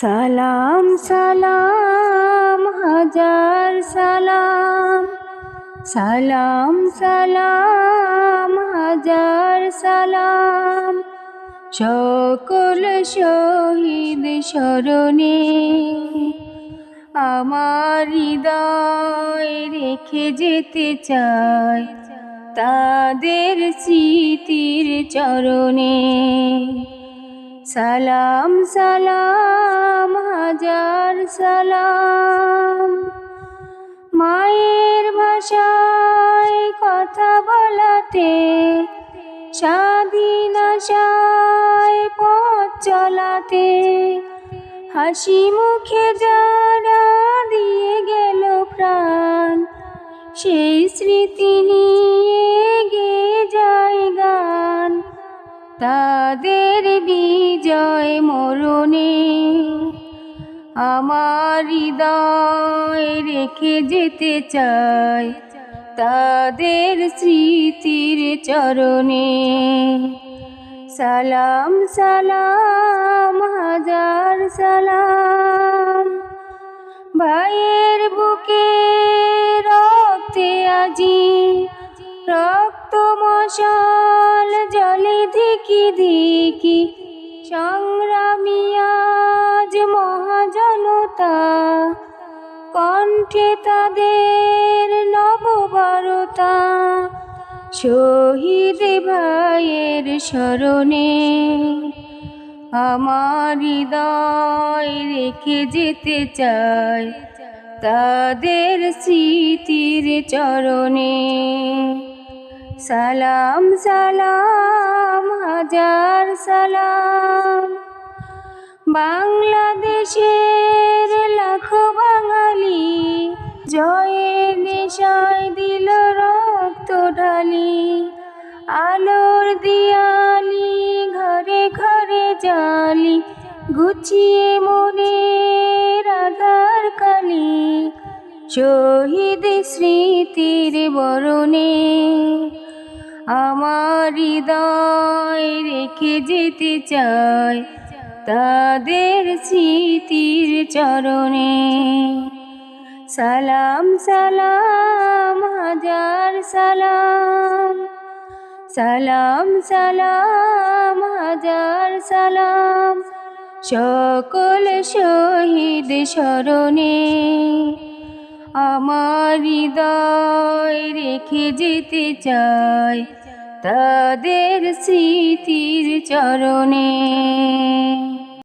সালাম সালাম হাজার সালাম, সালাম সালাম হাজার সালাম। সকল শহীদ স্মরণে আমার হৃদয় রেখে যেতে চাই তাদের স্মৃতির চরণে। সালাম সালাম হাজার সালাম। মায়ের ভাষায় কথা বলাতে, স্বাধীন আশায় পথ চলাতে, হাসি মুখে যারা দিয়ে গেল প্রাণ, সেই স্মৃতি নিয়ে গেয়ে যায় গান। তাদের বিজয় মরণে আমার হৃদয় রেখে যেতে চাই তাদের স্মৃতির চরণে। সালাম সালাম হাজার সালাম। ভাইয়ের বুকে রক্তে আজি রক্ত মশাল জলে ধিকি ধিকি, সংগ্রামী আজ মহাজনতা, কণ্ঠে তাদের নববারতা। শহীদ ভাইয়ের স্মরণে আমার হৃদয় রেখে যেতে চাই তাদের স্মৃতির চরণে। সালাম সালাম হাজার সালাম। বাংলাদেশের লাখো বাঙালি জয়ের নেশায় দিল রক্ত ঢালি। আলোর দিয়ালি ঘরে ঘরে জালি, গুছিয়ে মনের আধার কালি। শহীদ স্মৃতির বরণে আমার হৃদয় রেখে যেতে চাই তাদের স্মৃতির চরণে। সালাম সালাম হাজার সালাম। সালাম সালাম হাজার সালাম। সকল শহীদ স্মরণে আমার হৃদয় রেখে যেতে চাই তাদের স্মৃতির চরণে।